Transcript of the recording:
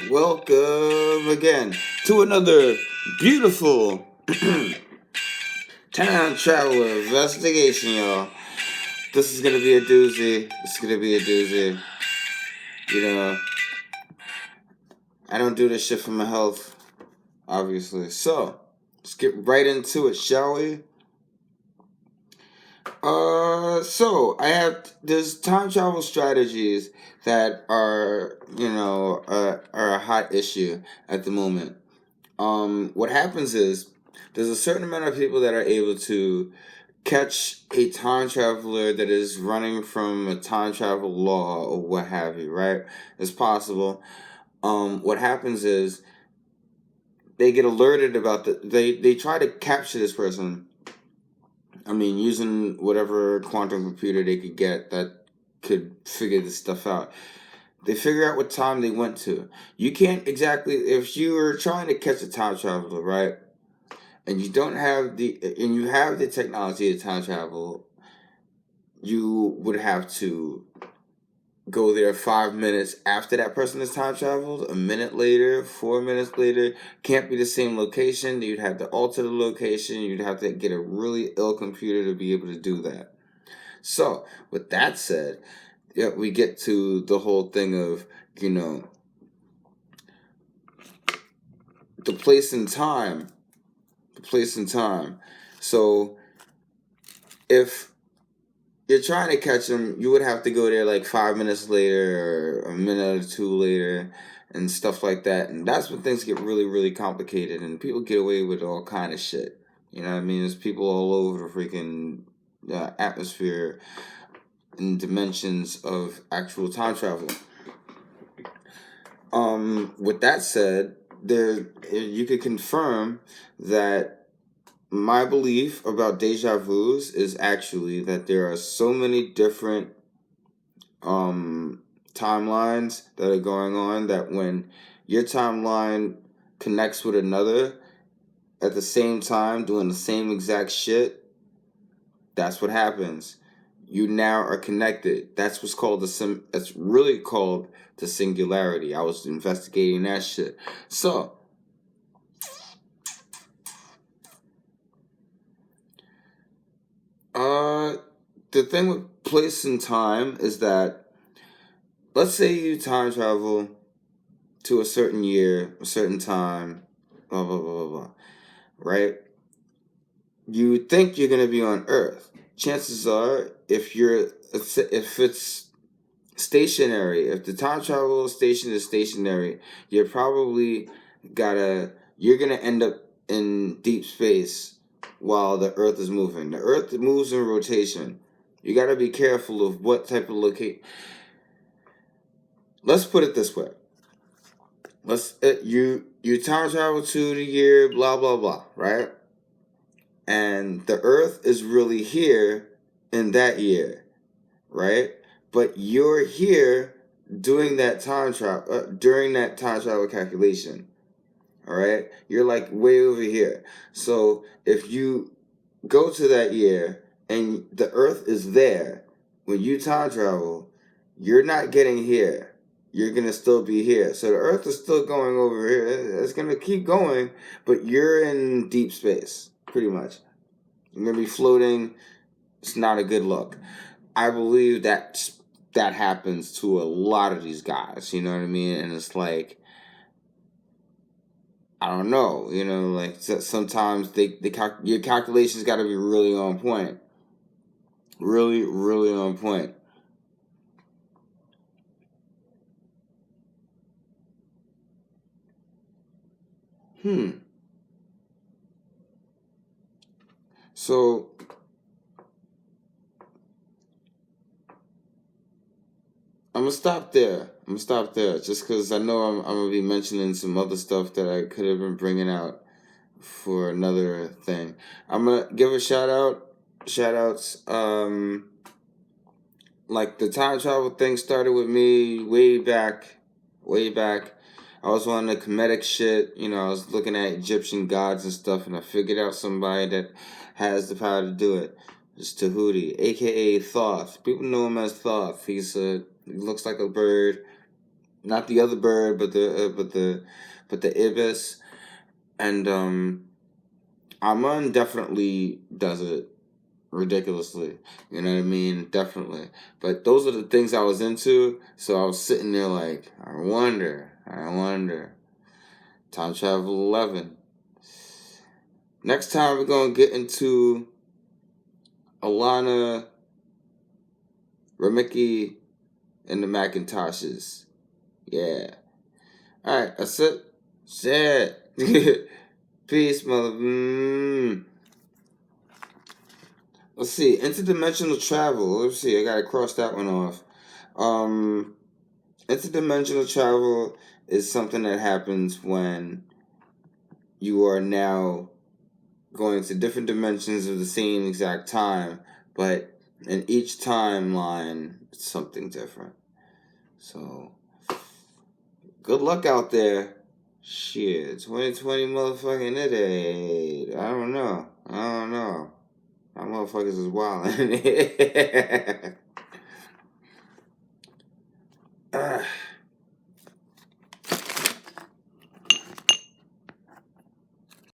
Welcome again to another beautiful time travel investigation, y'all. This is gonna be a doozy. This is gonna be a doozy. You know, I don't do this shit for my health, obviously. So, let's get right into it, shall we? So I have there's time travel strategies that are are a hot issue at the moment. What happens is there's a certain amount of people that are able to catch a time traveler that is running from a time travel law or what have you, right? It's possible. What happens is they get alerted about they try to capture this person. I mean, using whatever quantum computer they could get that could figure this stuff out. They figure out what time they went to. You can't exactly, if you were trying to catch a time traveler, right? And you don't have and you have the technology to time travel, you would have to go there 5 minutes after that person has time traveled, a minute later, 4 minutes later. Can't be the same location. You'd have to alter the location. You'd have to get a really ill computer to be able to do that. So, with that said, yeah, we get to the whole thing of, the place and time. The place and time. So, if you're trying to catch them, you would have to go there like 5 minutes later or a minute or two later and stuff like that. And that's when things get really, really complicated and people get away with all kind of shit. You know what I mean? There's people all over the freaking atmosphere and dimensions of actual time travel. With that said, you could confirm that my belief about deja vus is actually that there are so many different timelines that are going on that when your timeline connects with another at the same time doing the same exact shit, that's what happens. You now are connected. That's what's called that's really called the singularity. I was investigating that shit. So the thing with place and time is that, let's say you time travel to a certain year, a certain time, blah, blah, blah, blah, blah, right? You think you're going to be on Earth. Chances are, if it's stationary, if the time travel station is stationary, you're probably you're going to end up in deep space while the Earth is moving. The Earth moves in rotation. You got to be careful of what type of location. Let's put it this way. You time travel to the year blah blah blah, right? And the Earth is really here in that year, right? But you're here doing that time travel during that time travel calculation. All right, you're like way over here. So if you go to that year and the Earth is there when you time travel, you're not getting here. You're gonna still be here. So the Earth is still going over here. It's gonna keep going, but you're in deep space, pretty much. You're gonna be floating. It's not a good look. I believe that happens to a lot of these guys. You know what I mean? And it's like, I don't know. Like sometimes your calculations got to be really on point. Really, really on point. So I'm gonna stop there, just because I know I'm gonna be mentioning some other stuff that I could have been bringing out for another thing. I'm gonna give a shout outs. Like the time travel thing started with me way back, way back. I was on the comedic shit. I was looking at Egyptian gods and stuff, and I figured out somebody that has the power to do it. It's Tahuti, aka Thoth. People know him as Thoth. He looks like a bird. not the other bird, but the ibis, and Amun definitely does it ridiculously. You know what I mean? Definitely. But those are the things I was into. So I was sitting there like, I wonder. Time travel 11. Next time we're gonna get into Alana, Ramiki, and the Macintoshes. Yeah. All right. That's it. Shit. Peace, mother. Let's see. Interdimensional travel. Let's see. I gotta cross that one off. Um, Interdimensional travel is something that happens when you are now going to different dimensions of the same exact time, but in each timeline, it's something different. So, good luck out there. Shit, 2020 motherfucking it. I don't know. My motherfuckers is wildin'.